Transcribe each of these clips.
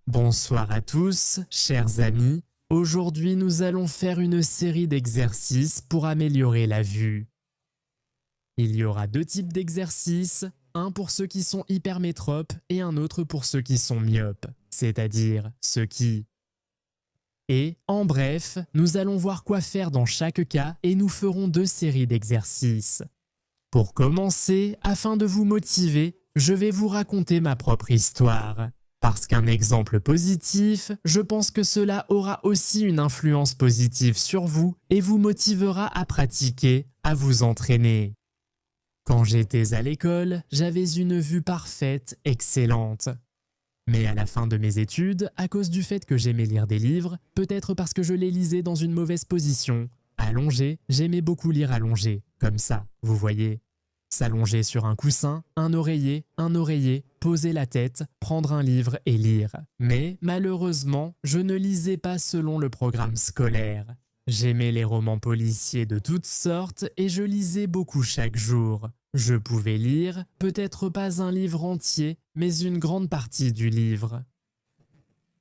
Bonsoir à tous, chers amis. Aujourd'hui, nous allons faire une série d'exercices pour améliorer la vue. Il y aura deux types d'exercices, un pour ceux qui sont hypermétropes et un autre pour ceux qui sont myopes, c'est-à-dire ceux qui... Et, en bref, nous allons voir quoi faire dans chaque cas et nous ferons deux séries d'exercices. Pour commencer, afin de vous motiver, je vais vous raconter ma propre histoire. Parce qu'un exemple positif, je pense que cela aura aussi une influence positive sur vous et vous motivera à pratiquer, à vous entraîner. Quand j'étais à l'école, j'avais une vue parfaite, excellente. Mais à la fin de mes études, à cause du fait que j'aimais lire des livres, peut-être parce que je les lisais dans une mauvaise position, allongé, j'aimais beaucoup lire allongé, comme ça, vous voyez. S'allonger sur un coussin, un oreiller, poser la tête, prendre un livre et lire. Mais malheureusement, je ne lisais pas selon le programme scolaire. J'aimais les romans policiers de toutes sortes et je lisais beaucoup chaque jour. Je pouvais lire, peut-être pas un livre entier, mais une grande partie du livre.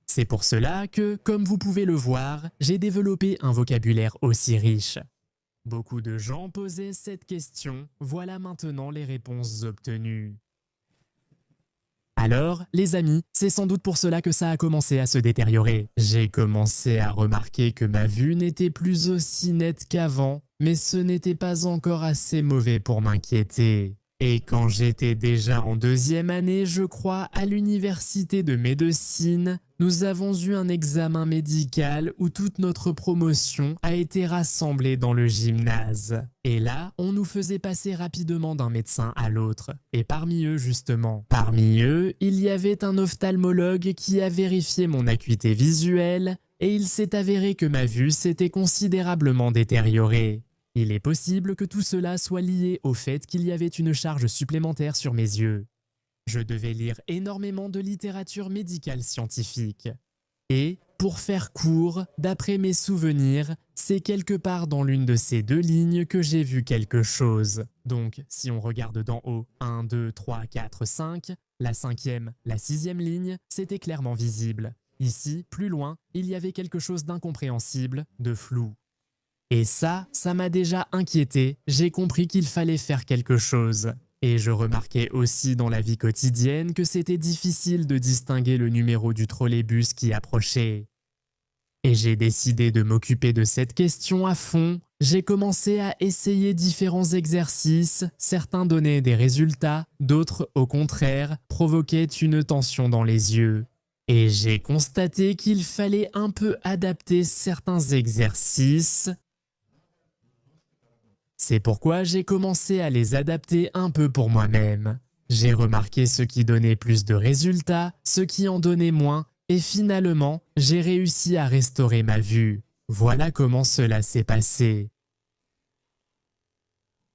C'est pour cela que, comme vous pouvez le voir, j'ai développé un vocabulaire aussi riche. Beaucoup de gens posaient cette question, voilà maintenant les réponses obtenues. Alors, les amis, c'est sans doute pour cela que ça a commencé à se détériorer. J'ai commencé à remarquer que ma vue n'était plus aussi nette qu'avant, mais ce n'était pas encore assez mauvais pour m'inquiéter. Et quand j'étais déjà en deuxième année, je crois, à l'université de médecine, nous avons eu un examen médical où toute notre promotion a été rassemblée dans le gymnase. Et là, on nous faisait passer rapidement d'un médecin à l'autre. Et parmi eux, justement, il y avait un ophtalmologue qui a vérifié mon acuité visuelle et il s'est avéré que ma vue s'était considérablement détériorée. Il est possible que tout cela soit lié au fait qu'il y avait une charge supplémentaire sur mes yeux. Je devais lire énormément de littérature médicale scientifique. Et, pour faire court, d'après mes souvenirs, c'est quelque part dans l'une de ces deux lignes que j'ai vu quelque chose. Donc, si on regarde d'en haut, 1, 2, 3, 4, 5, la cinquième, la sixième ligne, c'était clairement visible. Ici, plus loin, il y avait quelque chose d'incompréhensible, de flou. Et ça m'a déjà inquiété, j'ai compris qu'il fallait faire quelque chose. Et je remarquais aussi dans la vie quotidienne que c'était difficile de distinguer le numéro du trolleybus qui approchait. Et j'ai décidé de m'occuper de cette question à fond. J'ai commencé à essayer différents exercices, certains donnaient des résultats, d'autres, au contraire, provoquaient une tension dans les yeux. Et j'ai constaté qu'il fallait un peu adapter certains exercices. C'est pourquoi j'ai commencé à les adapter un peu pour moi-même. J'ai remarqué ce qui donnait plus de résultats, ce qui en donnait moins, et finalement, j'ai réussi à restaurer ma vue. Voilà comment cela s'est passé.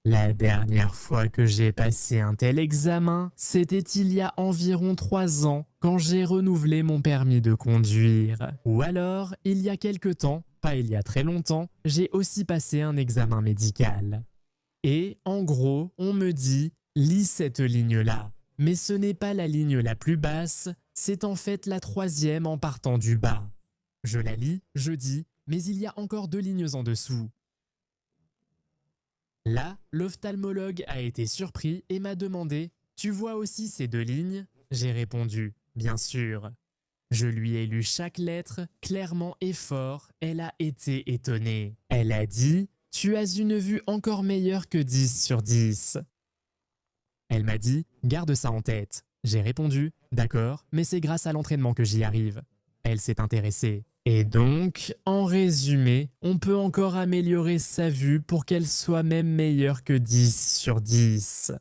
La dernière fois que j'ai passé un tel examen, c'était il y a environ 3 ans, quand j'ai renouvelé mon permis de conduire. Ou alors, il y a quelque temps, pas il y a très longtemps, j'ai aussi passé un examen médical. Et, en gros, on me dit « lis cette ligne-là ». Mais ce n'est pas la ligne la plus basse, c'est en fait la troisième en partant du bas. Je la lis, je dis « mais il y a encore 2 lignes en dessous ». Là, l'ophtalmologue a été surpris et m'a demandé « tu vois aussi ces 2 lignes ?» J'ai répondu « bien sûr ». Je lui ai lu chaque lettre, clairement et fort, elle a été étonnée. Elle a dit « tu as une vue encore meilleure que 10 sur 10 ». Elle m'a dit « garde ça en tête ». J'ai répondu « d'accord, mais c'est grâce à l'entraînement que j'y arrive ». Elle s'est intéressée. Et donc, en résumé, on peut encore améliorer sa vue pour qu'elle soit même meilleure que 10 sur 10.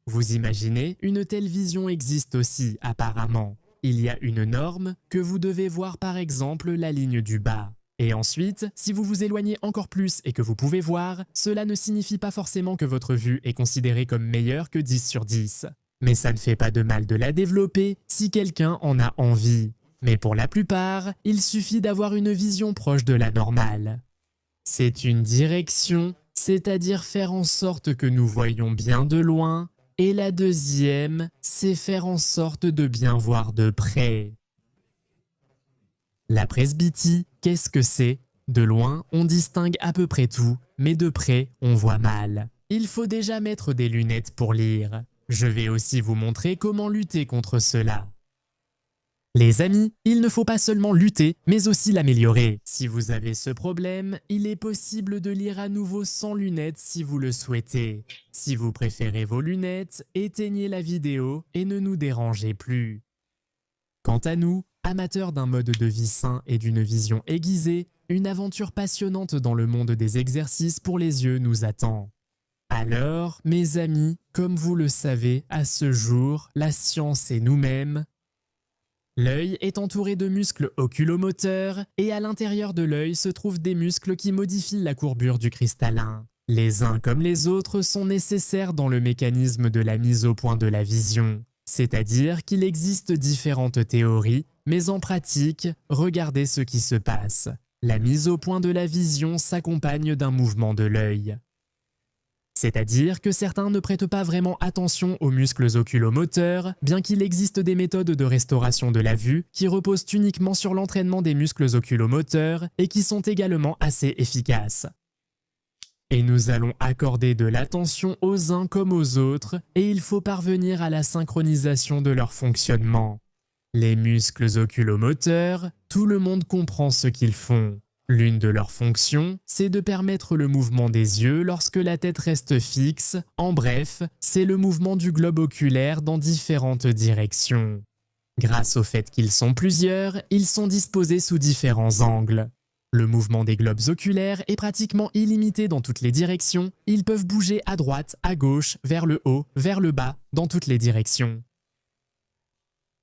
Vous imaginez, une telle vision existe aussi, apparemment. Il y a une norme que vous devez voir par exemple la ligne du bas. Et ensuite, si vous vous éloignez encore plus et que vous pouvez voir, cela ne signifie pas forcément que votre vue est considérée comme meilleure que 10 sur 10. Mais ça ne fait pas de mal de la développer si quelqu'un en a envie. Mais pour la plupart, il suffit d'avoir une vision proche de la normale. C'est une direction, c'est-à-dire faire en sorte que nous voyons bien de loin, et la deuxième, c'est faire en sorte de bien voir de près. La presbytie, qu'est-ce que c'est? De loin, on distingue à peu près tout, mais de près, on voit mal. Il faut déjà mettre des lunettes pour lire. Je vais aussi vous montrer comment lutter contre cela. Les amis, il ne faut pas seulement lutter, mais aussi l'améliorer. Si vous avez ce problème, il est possible de lire à nouveau sans lunettes si vous le souhaitez. Si vous préférez vos lunettes, éteignez la vidéo et ne nous dérangez plus. Quant à nous, amateurs d'un mode de vie sain et d'une vision aiguisée, une aventure passionnante dans le monde des exercices pour les yeux nous attend. Alors, mes amis, comme vous le savez, à ce jour, la science et nous-mêmes, l'œil est entouré de muscles oculomoteurs et à l'intérieur de l'œil se trouvent des muscles qui modifient la courbure du cristallin. Les uns comme les autres sont nécessaires dans le mécanisme de la mise au point de la vision. C'est-à-dire qu'il existe différentes théories, mais en pratique, regardez ce qui se passe. La mise au point de la vision s'accompagne d'un mouvement de l'œil. C'est-à-dire que certains ne prêtent pas vraiment attention aux muscles oculomoteurs, bien qu'il existe des méthodes de restauration de la vue qui reposent uniquement sur l'entraînement des muscles oculomoteurs et qui sont également assez efficaces. Et nous allons accorder de l'attention aux uns comme aux autres, et il faut parvenir à la synchronisation de leur fonctionnement. Les muscles oculomoteurs, tout le monde comprend ce qu'ils font. L'une de leurs fonctions, c'est de permettre le mouvement des yeux lorsque la tête reste fixe. En bref, c'est le mouvement du globe oculaire dans différentes directions. Grâce au fait qu'ils sont plusieurs, ils sont disposés sous différents angles. Le mouvement des globes oculaires est pratiquement illimité dans toutes les directions. Ils peuvent bouger à droite, à gauche, vers le haut, vers le bas, dans toutes les directions.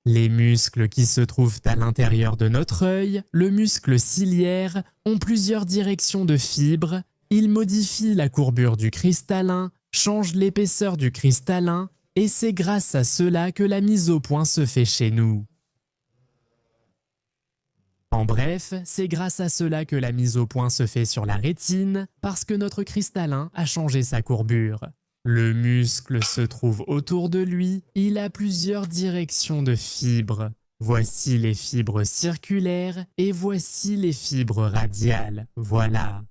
Les muscles qui se trouvent à l'intérieur de notre œil, le muscle ciliaire, ont plusieurs directions de fibres. Ils modifient la courbure du cristallin, changent l'épaisseur du cristallin, et c'est grâce à cela que la mise au point se fait chez nous. En bref, c'est grâce à cela que la mise au point se fait sur la rétine, parce que notre cristallin a changé sa courbure. Le muscle se trouve autour de lui, il a plusieurs directions de fibres. Voici les fibres circulaires et voici les fibres radiales. Voilà.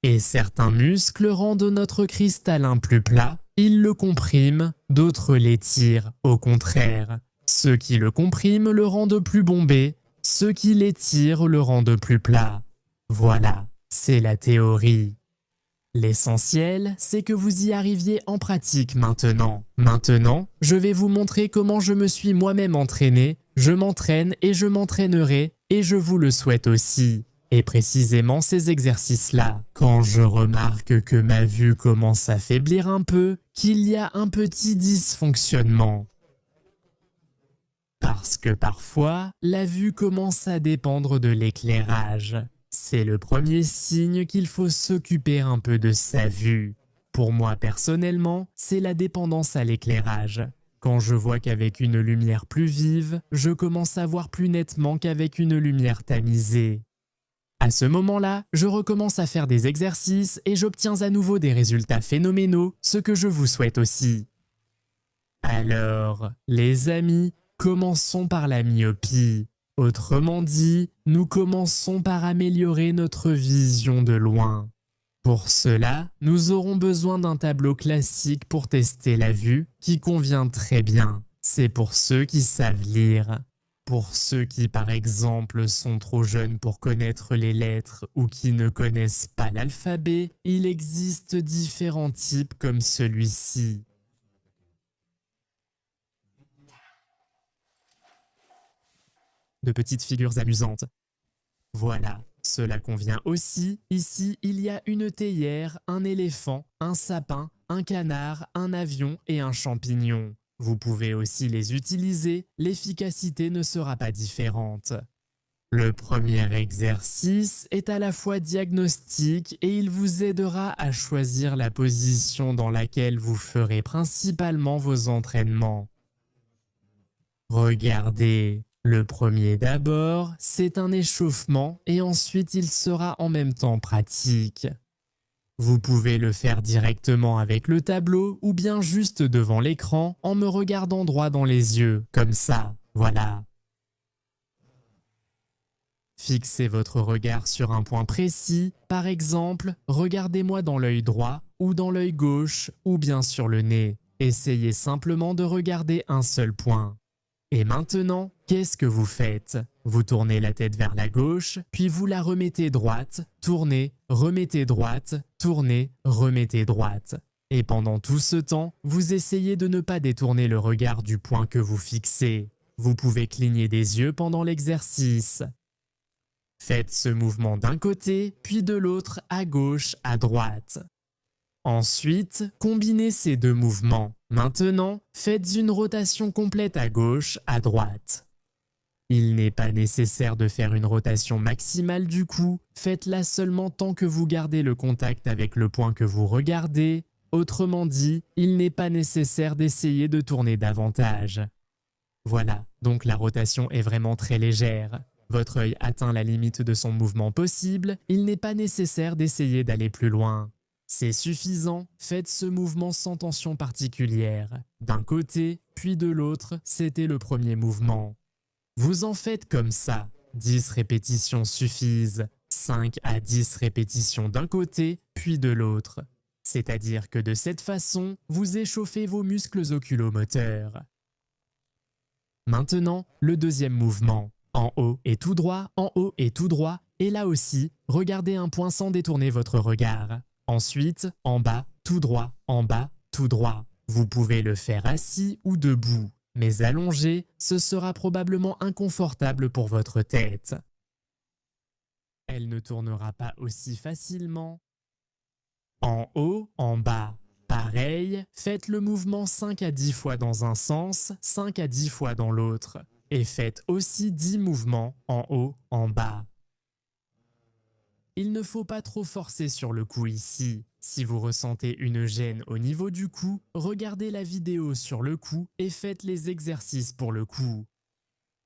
Et certains muscles rendent notre cristallin plus plat, ils le compriment, d'autres l'étirent, au contraire. Ceux qui le compriment le rendent plus bombé, ceux qui l'étirent le rendent plus plat. Voilà, c'est la théorie. L'essentiel, c'est que vous y arriviez en pratique maintenant. Maintenant, je vais vous montrer comment je me suis moi-même entraîné, je m'entraîne et je m'entraînerai, et je vous le souhaite aussi. Et précisément ces exercices-là, quand je remarque que ma vue commence à faiblir un peu, qu'il y a un petit dysfonctionnement. Parce que parfois, la vue commence à dépendre de l'éclairage. C'est le premier signe qu'il faut s'occuper un peu de sa vue. Pour moi personnellement, c'est la dépendance à l'éclairage. Quand je vois qu'avec une lumière plus vive, je commence à voir plus nettement qu'avec une lumière tamisée. À ce moment-là, je recommence à faire des exercices et j'obtiens à nouveau des résultats phénoménaux, ce que je vous souhaite aussi. Alors, les amis, commençons par la myopie. Autrement dit, nous commençons par améliorer notre vision de loin. Pour cela, nous aurons besoin d'un tableau classique pour tester la vue qui convient très bien. C'est pour ceux qui savent lire. Pour ceux qui, par exemple, sont trop jeunes pour connaître les lettres ou qui ne connaissent pas l'alphabet, il existe différents types comme celui-ci. De petites figures amusantes. Voilà, cela convient aussi. Ici, il y a une théière, un éléphant, un sapin, un canard, un avion et un champignon. Vous pouvez aussi les utiliser, l'efficacité ne sera pas différente. Le premier exercice est à la fois diagnostique et il vous aidera à choisir la position dans laquelle vous ferez principalement vos entraînements. Regardez. Le premier d'abord, c'est un échauffement et ensuite il sera en même temps pratique. Vous pouvez le faire directement avec le tableau ou bien juste devant l'écran en me regardant droit dans les yeux, comme ça. Voilà. Fixez votre regard sur un point précis, par exemple, regardez-moi dans l'œil droit ou dans l'œil gauche ou bien sur le nez. Essayez simplement de regarder un seul point. Et maintenant, qu'est-ce que vous faites? Vous tournez la tête vers la gauche, puis vous la remettez droite, tournez, remettez droite, tournez, remettez droite. Et pendant tout ce temps, vous essayez de ne pas détourner le regard du point que vous fixez. Vous pouvez cligner des yeux pendant l'exercice. Faites ce mouvement d'un côté, puis de l'autre, à gauche, à droite. Ensuite, combinez ces deux mouvements. Maintenant, faites une rotation complète à gauche, à droite. Il n'est pas nécessaire de faire une rotation maximale du cou, faites-la seulement tant que vous gardez le contact avec le point que vous regardez. Autrement dit, il n'est pas nécessaire d'essayer de tourner davantage. Voilà, donc la rotation est vraiment très légère. Votre œil atteint la limite de son mouvement possible, il n'est pas nécessaire d'essayer d'aller plus loin. C'est suffisant, faites ce mouvement sans tension particulière. D'un côté, puis de l'autre, c'était le premier mouvement. Vous en faites comme ça. 10 répétitions suffisent. 5 à 10 répétitions d'un côté, puis de l'autre. C'est-à-dire que de cette façon, vous échauffez vos muscles oculomoteurs. Maintenant, le deuxième mouvement. En haut et tout droit, en haut et tout droit. Et là aussi, regardez un point sans détourner votre regard. Ensuite, en bas, tout droit, en bas, tout droit. Vous pouvez le faire assis ou debout, mais allongé, ce sera probablement inconfortable pour votre tête. Elle ne tournera pas aussi facilement. En haut, en bas. Pareil, faites le mouvement 5 à 10 fois dans un sens, 5 à 10 fois dans l'autre. Et faites aussi 10 mouvements en haut, en bas. Il ne faut pas trop forcer sur le cou ici. Si vous ressentez une gêne au niveau du cou, regardez la vidéo sur le cou et faites les exercices pour le cou.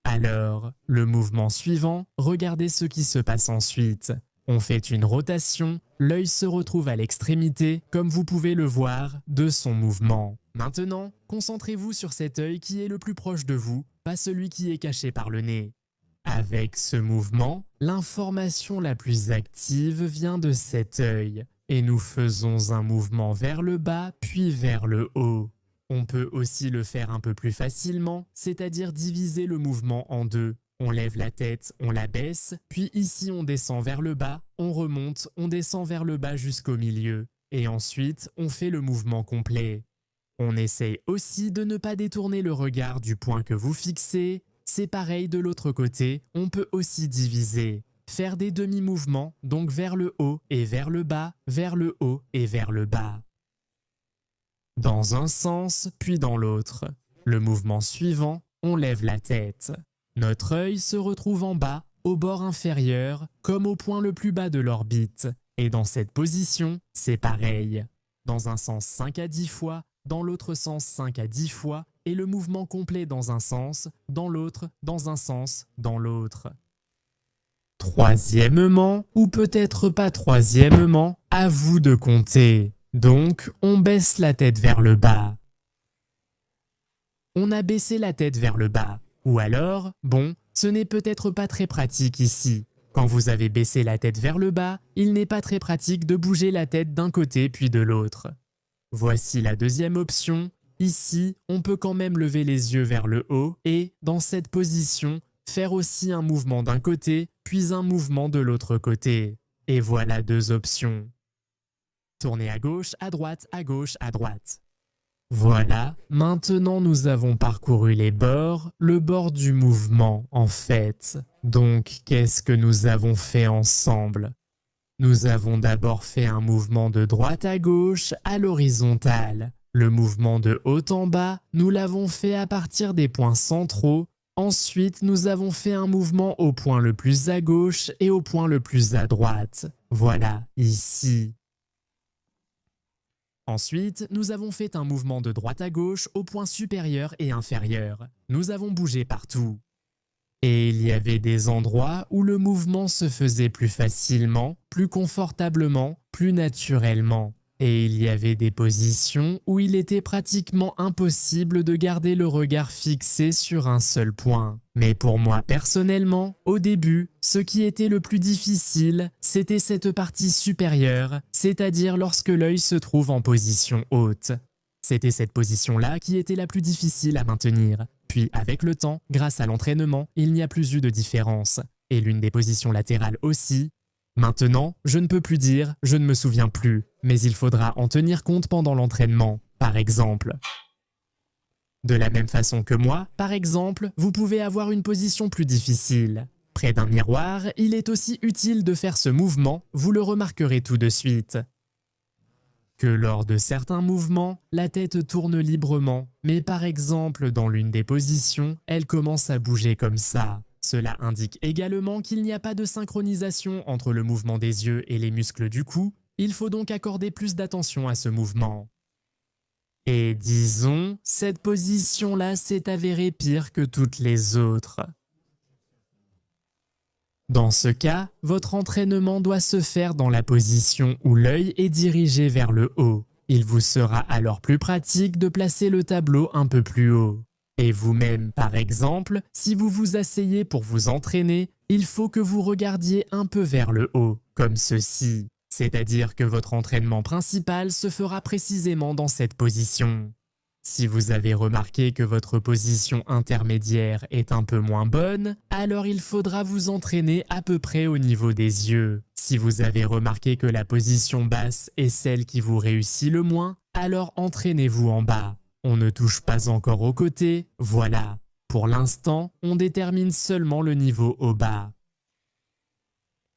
Alors, le mouvement suivant, regardez ce qui se passe ensuite. On fait une rotation, l'œil se retrouve à l'extrémité, comme vous pouvez le voir, de son mouvement. Maintenant, concentrez-vous sur cet œil qui est le plus proche de vous, pas celui qui est caché par le nez. Avec ce mouvement, l'information la plus active vient de cet œil et nous faisons un mouvement vers le bas puis vers le haut. On peut aussi le faire un peu plus facilement, c'est-à-dire diviser le mouvement en deux. On lève la tête, on la baisse, puis ici on descend vers le bas, on remonte, on descend vers le bas jusqu'au milieu. Et ensuite, on fait le mouvement complet. On essaye aussi de ne pas détourner le regard du point que vous fixez. C'est pareil de l'autre côté, on peut aussi diviser. Faire des demi-mouvements, donc vers le haut et vers le bas, vers le haut et vers le bas. Dans un sens, puis dans l'autre. Le mouvement suivant, on lève la tête. Notre œil se retrouve en bas, au bord inférieur, comme au point le plus bas de l'orbite. Et dans cette position, c'est pareil. Dans un sens 5 à 10 fois, dans l'autre sens 5 à 10 fois, et le mouvement complet dans un sens, dans l'autre, dans un sens, dans l'autre. Troisièmement, ou peut-être pas troisièmement, à vous de compter. Donc, on baisse la tête vers le bas. On a baissé la tête vers le bas. Ou alors, bon, ce n'est peut-être pas très pratique ici. Quand vous avez baissé la tête vers le bas, il n'est pas très pratique de bouger la tête d'un côté puis de l'autre. Voici la deuxième option. Ici, on peut quand même lever les yeux vers le haut et, dans cette position, faire aussi un mouvement d'un côté, puis un mouvement de l'autre côté. Et voilà deux options. Tournez à gauche, à droite, à gauche, à droite. Voilà, maintenant nous avons parcouru les bords, le bord du mouvement en fait. Donc, qu'est-ce que nous avons fait ensemble? Nous avons d'abord fait un mouvement de droite à gauche à l'horizontale. Le mouvement de haut en bas, nous l'avons fait à partir des points centraux. Ensuite, nous avons fait un mouvement au point le plus à gauche et au point le plus à droite. Voilà, ici. Ensuite, nous avons fait un mouvement de droite à gauche au point supérieur et inférieur. Nous avons bougé partout. Et il y avait des endroits où le mouvement se faisait plus facilement, plus confortablement, plus naturellement. Et il y avait des positions où il était pratiquement impossible de garder le regard fixé sur un seul point. Mais pour moi personnellement, au début, ce qui était le plus difficile, c'était cette partie supérieure, c'est-à-dire lorsque l'œil se trouve en position haute. C'était cette position-là qui était la plus difficile à maintenir. Puis avec le temps, grâce à l'entraînement, il n'y a plus eu de différence. Et l'une des positions latérales aussi. Maintenant, je ne peux plus dire « je ne me souviens plus », mais il faudra en tenir compte pendant l'entraînement, par exemple. De la même façon que moi, par exemple, vous pouvez avoir une position plus difficile. Près d'un miroir, il est aussi utile de faire ce mouvement, vous le remarquerez tout de suite. Que lors de certains mouvements, la tête tourne librement, mais par exemple, dans l'une des positions, elle commence à bouger comme ça. Cela indique également qu'il n'y a pas de synchronisation entre le mouvement des yeux et les muscles du cou, il faut donc accorder plus d'attention à ce mouvement. Et disons, cette position-là s'est avérée pire que toutes les autres. Dans ce cas, votre entraînement doit se faire dans la position où l'œil est dirigé vers le haut. Il vous sera alors plus pratique de placer le tableau un peu plus haut. Et vous-même, par exemple, si vous vous asseyez pour vous entraîner, il faut que vous regardiez un peu vers le haut, comme ceci. C'est-à-dire que votre entraînement principal se fera précisément dans cette position. Si vous avez remarqué que votre position intermédiaire est un peu moins bonne, alors il faudra vous entraîner à peu près au niveau des yeux. Si vous avez remarqué que la position basse est celle qui vous réussit le moins, alors entraînez-vous en bas. On ne touche pas encore au côté, voilà. Pour l'instant, on détermine seulement le niveau au bas.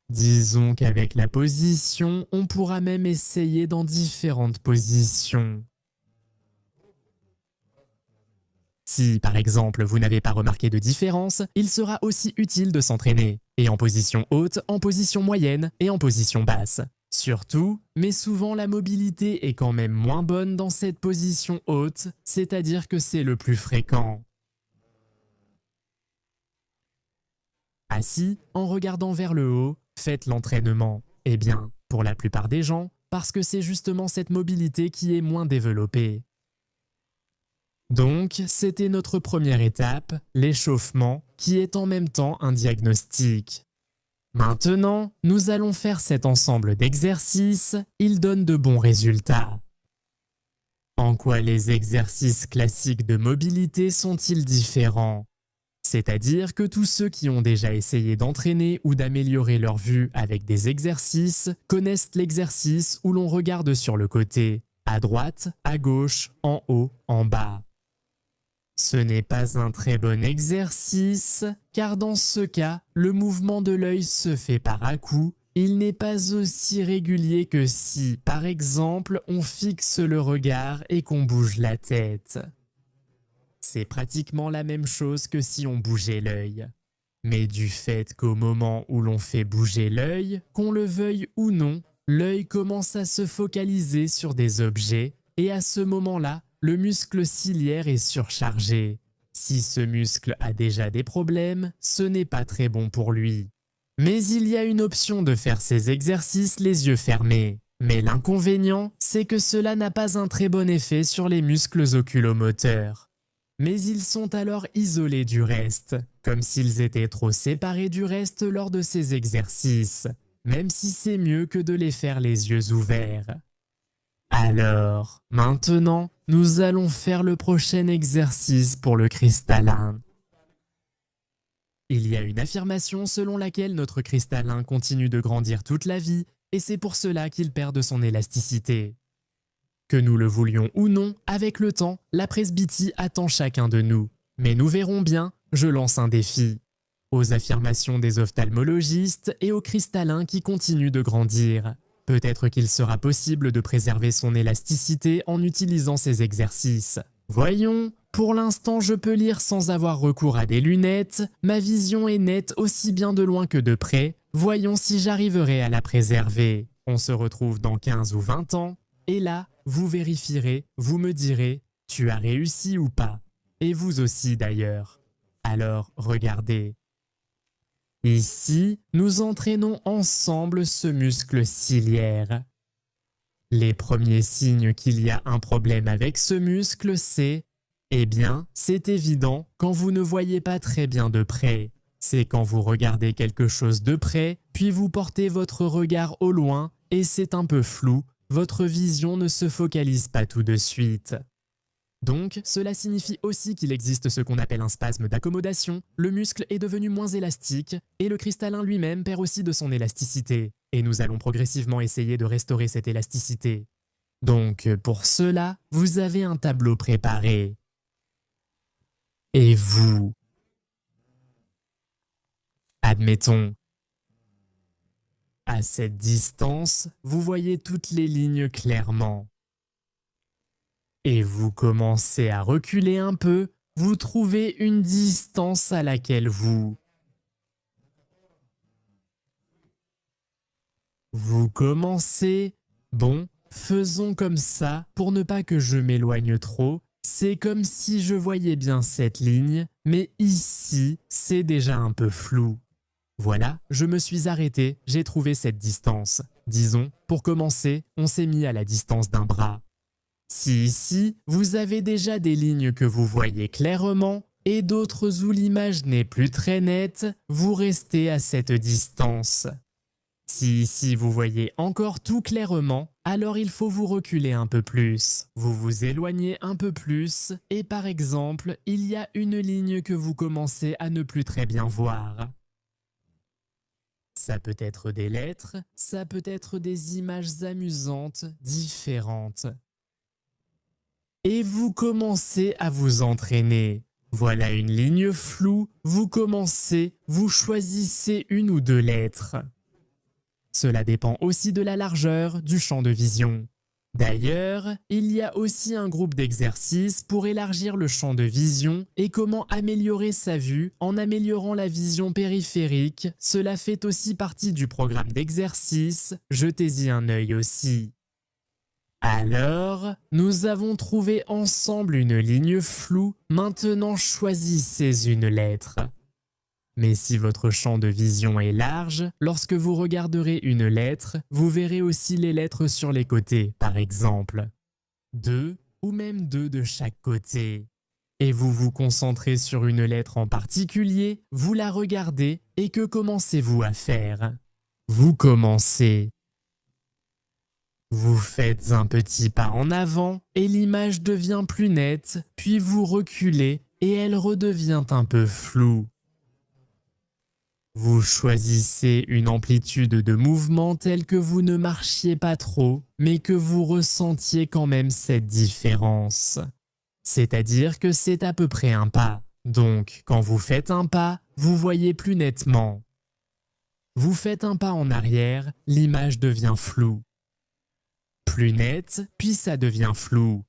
Disons qu'avec la position, on pourra même essayer dans différentes positions. Si, par exemple, vous n'avez pas remarqué de différence, il sera aussi utile de s'entraîner, et en position haute, en position moyenne et en position basse. Surtout, mais souvent la mobilité est quand même moins bonne dans cette position haute, c'est-à-dire que c'est le plus fréquent. Assis, en regardant vers le haut, faites l'entraînement. Eh bien, pour la plupart des gens, parce que c'est justement cette mobilité qui est moins développée. Donc, c'était notre première étape, l'échauffement, qui est en même temps un diagnostic. Maintenant, nous allons faire cet ensemble d'exercices, ils donnent de bons résultats. En quoi les exercices classiques de mobilité sont-ils différents? C'est-à-dire que tous ceux qui ont déjà essayé d'entraîner ou d'améliorer leur vue avec des exercices connaissent l'exercice où l'on regarde sur le côté, à droite, à gauche, en haut, en bas. Ce n'est pas un très bon exercice, car dans ce cas, le mouvement de l'œil se fait par à-coups. Il n'est pas aussi régulier que si, par exemple, on fixe le regard et qu'on bouge la tête. C'est pratiquement la même chose que si on bougeait l'œil. Mais du fait qu'au moment où l'on fait bouger l'œil, qu'on le veuille ou non, l'œil commence à se focaliser sur des objets, et à ce moment-là, le muscle ciliaire est surchargé. Si ce muscle a déjà des problèmes, ce n'est pas très bon pour lui. Mais il y a une option de faire ces exercices les yeux fermés. Mais l'inconvénient, c'est que cela n'a pas un très bon effet sur les muscles oculomoteurs. Mais ils sont alors isolés du reste, comme s'ils étaient trop séparés du reste lors de ces exercices, même si c'est mieux que de les faire les yeux ouverts. Alors, maintenant, nous allons faire le prochain exercice pour le cristallin. Il y a une affirmation selon laquelle notre cristallin continue de grandir toute la vie et c'est pour cela qu'il perd de son élasticité. Que nous le voulions ou non, avec le temps, la presbytie attend chacun de nous. Mais nous verrons bien, je lance un défi. Aux affirmations des ophtalmologistes et aux cristallins qui continuent de grandir. Peut-être qu'il sera possible de préserver son élasticité en utilisant ces exercices. Voyons, pour l'instant je peux lire sans avoir recours à des lunettes, ma vision est nette aussi bien de loin que de près, voyons si j'arriverai à la préserver. On se retrouve dans 15 ou 20 ans, et là, vous vérifierez, vous me direz, tu as réussi ou pas. Et vous aussi d'ailleurs. Alors, regardez. Ici, nous entraînons ensemble ce muscle ciliaire. Les premiers signes qu'il y a un problème avec ce muscle, c'est… Eh bien, c'est évident quand vous ne voyez pas très bien de près. C'est quand vous regardez quelque chose de près, puis vous portez votre regard au loin et c'est un peu flou, votre vision ne se focalise pas tout de suite. Donc, cela signifie aussi qu'il existe ce qu'on appelle un spasme d'accommodation, le muscle est devenu moins élastique et le cristallin lui-même perd aussi de son élasticité. Et nous allons progressivement essayer de restaurer cette élasticité. Donc, pour cela, vous avez un tableau préparé. Et vous, admettons, à cette distance, vous voyez toutes les lignes clairement. Et vous commencez à reculer un peu, vous trouvez une distance à laquelle vous commencez… Bon, faisons comme ça pour ne pas que je m'éloigne trop. C'est comme si je voyais bien cette ligne, mais ici, c'est déjà un peu flou. Voilà, je me suis arrêté, j'ai trouvé cette distance. Disons, pour commencer, on s'est mis à la distance d'un bras. Si ici, vous avez déjà des lignes que vous voyez clairement et d'autres où l'image n'est plus très nette, vous restez à cette distance. Si ici vous voyez encore tout clairement, alors il faut vous reculer un peu plus. Vous vous éloignez un peu plus et par exemple, il y a une ligne que vous commencez à ne plus très bien voir. Ça peut être des lettres, ça peut être des images amusantes, différentes. Et vous commencez à vous entraîner. Voilà une ligne floue, vous commencez, vous choisissez une ou deux lettres. Cela dépend aussi de la largeur du champ de vision. D'ailleurs, il y a aussi un groupe d'exercices pour élargir le champ de vision et comment améliorer sa vue en améliorant la vision périphérique. Cela fait aussi partie du programme d'exercice, jetez-y un œil aussi. Alors, nous avons trouvé ensemble une ligne floue, maintenant choisissez une lettre. Mais si votre champ de vision est large, lorsque vous regarderez une lettre, vous verrez aussi les lettres sur les côtés, par exemple. 2 ou même 2 de chaque côté. Et vous vous concentrez sur une lettre en particulier, vous la regardez et que commencez-vous à faire? Vous commencez. Vous faites un petit pas en avant et l'image devient plus nette, puis vous reculez et elle redevient un peu floue. Vous choisissez une amplitude de mouvement telle que vous ne marchiez pas trop, mais que vous ressentiez quand même cette différence. C'est-à-dire que c'est à peu près un pas. Donc, quand vous faites un pas, vous voyez plus nettement. Vous faites un pas en arrière, l'image devient floue. Plus nette, puis ça devient flou.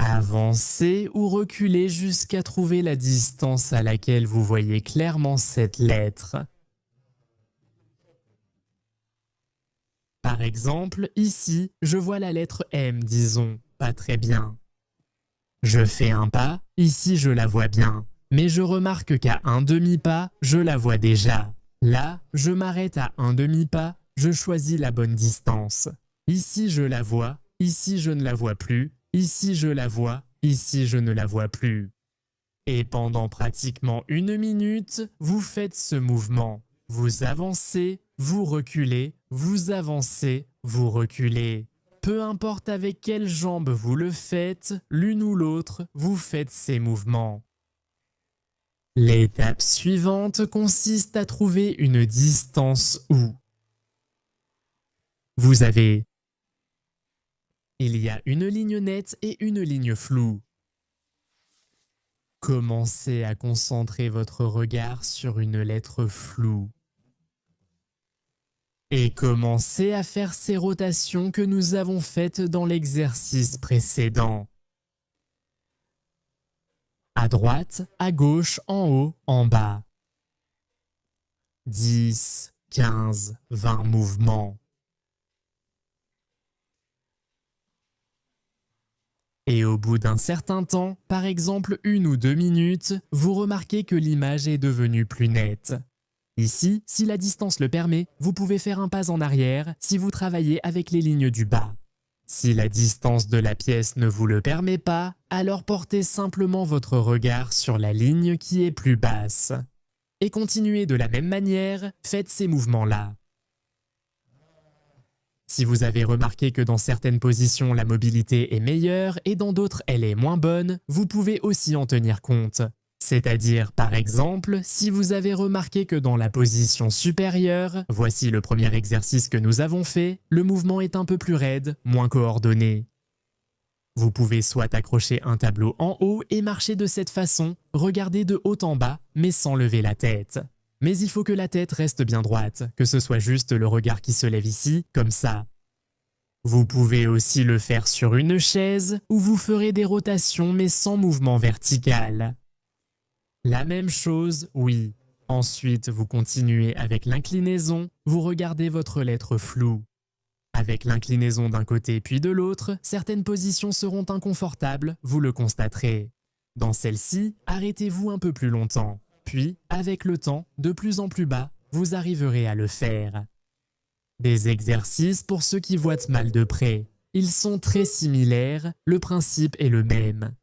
Avancez ou reculez jusqu'à trouver la distance à laquelle vous voyez clairement cette lettre. Par exemple, ici, je vois la lettre M, disons, pas très bien. Je fais un pas, ici je la vois bien, mais je remarque qu'à un demi-pas, je la vois déjà. Là, je m'arrête à un demi-pas, je choisis la bonne distance. Ici je la vois, ici je ne la vois plus, ici je la vois, ici je ne la vois plus. Et pendant pratiquement 1 minute, vous faites ce mouvement. Vous avancez, vous reculez, vous avancez, vous reculez. Peu importe avec quelle jambe vous le faites, l'une ou l'autre, vous faites ces mouvements. L'étape suivante consiste à trouver une distance où vous avez… Il y a une ligne nette et une ligne floue. Commencez à concentrer votre regard sur une lettre floue. Et commencez à faire ces rotations que nous avons faites dans l'exercice précédent. À droite, à gauche, en haut, en bas. 10, 15, 20 mouvements. Et au bout d'un certain temps, par exemple 1 ou 2 minutes, vous remarquez que l'image est devenue plus nette. Ici, si la distance le permet, vous pouvez faire un pas en arrière si vous travaillez avec les lignes du bas. Si la distance de la pièce ne vous le permet pas, alors portez simplement votre regard sur la ligne qui est plus basse. Et continuez de la même manière, faites ces mouvements-là. Si vous avez remarqué que dans certaines positions la mobilité est meilleure et dans d'autres elle est moins bonne, vous pouvez aussi en tenir compte. C'est-à-dire, par exemple, si vous avez remarqué que dans la position supérieure, voici le premier exercice que nous avons fait, le mouvement est un peu plus raide, moins coordonné. Vous pouvez soit accrocher un tableau en haut et marcher de cette façon, regarder de haut en bas, mais sans lever la tête. Mais il faut que la tête reste bien droite, que ce soit juste le regard qui se lève ici, comme ça. Vous pouvez aussi le faire sur une chaise, où vous ferez des rotations mais sans mouvement vertical. La même chose, oui. Ensuite, vous continuez avec l'inclinaison, vous regardez votre lettre floue. Avec l'inclinaison d'un côté puis de l'autre, certaines positions seront inconfortables, vous le constaterez. Dans celle-ci, arrêtez-vous un peu plus longtemps. Puis, avec le temps, de plus en plus bas, vous arriverez à le faire. Des exercices pour ceux qui voient mal de près. Ils sont très similaires, le principe est le même.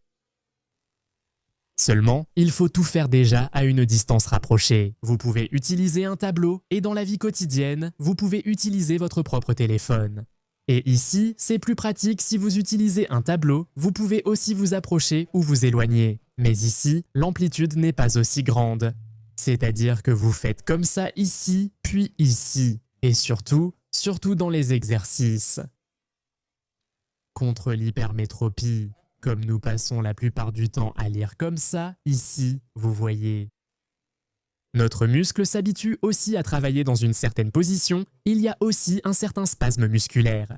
Seulement, il faut tout faire déjà à une distance rapprochée. Vous pouvez utiliser un tableau et dans la vie quotidienne, vous pouvez utiliser votre propre téléphone. Et ici, c'est plus pratique si vous utilisez un tableau, vous pouvez aussi vous approcher ou vous éloigner. Mais ici, l'amplitude n'est pas aussi grande. C'est-à-dire que vous faites comme ça ici, puis ici. Et surtout dans les exercices. Contre l'hypermétropie, comme nous passons la plupart du temps à lire comme ça, ici, vous voyez. Notre muscle s'habitue aussi à travailler dans une certaine position, il y a aussi un certain spasme musculaire.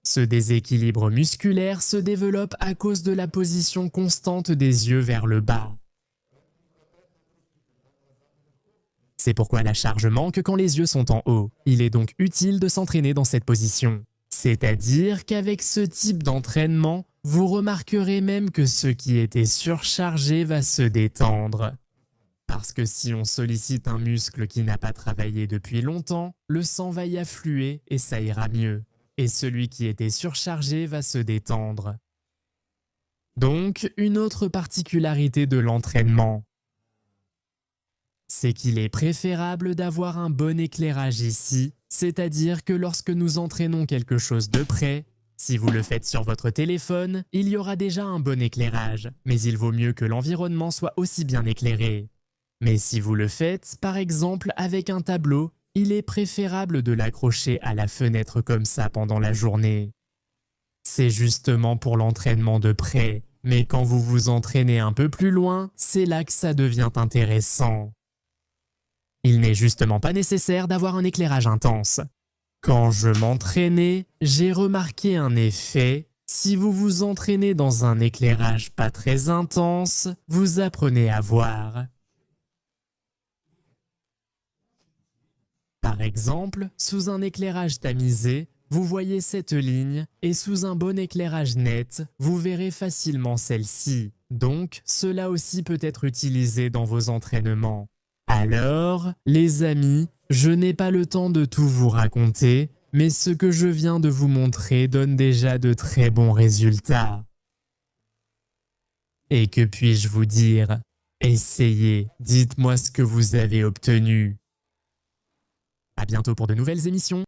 Ce déséquilibre musculaire se développe à cause de la position constante des yeux vers le bas. C'est pourquoi la charge manque quand les yeux sont en haut. Il est donc utile de s'entraîner dans cette position. C'est-à-dire qu'avec ce type d'entraînement, vous remarquerez même que ce qui était surchargé va se détendre. Parce que si on sollicite un muscle qui n'a pas travaillé depuis longtemps, le sang va y affluer et ça ira mieux. Et celui qui était surchargé va se détendre. Donc, une autre particularité de l'entraînement, c'est qu'il est préférable d'avoir un bon éclairage ici, c'est-à-dire que lorsque nous entraînons quelque chose de près, si vous le faites sur votre téléphone, il y aura déjà un bon éclairage, mais il vaut mieux que l'environnement soit aussi bien éclairé. Mais si vous le faites, par exemple avec un tableau, il est préférable de l'accrocher à la fenêtre comme ça pendant la journée. C'est justement pour l'entraînement de près, mais quand vous vous entraînez un peu plus loin, c'est là que ça devient intéressant. Il n'est justement pas nécessaire d'avoir un éclairage intense. Quand je m'entraînais, j'ai remarqué un effet. Si vous vous entraînez dans un éclairage pas très intense, vous apprenez à voir. Par exemple, sous un éclairage tamisé, vous voyez cette ligne et sous un bon éclairage net, vous verrez facilement celle-ci. Donc, cela aussi peut être utilisé dans vos entraînements. Alors, les amis, je n'ai pas le temps de tout vous raconter, mais ce que je viens de vous montrer donne déjà de très bons résultats. Et que puis-je vous dire? Essayez, dites-moi ce que vous avez obtenu. À bientôt pour de nouvelles émissions.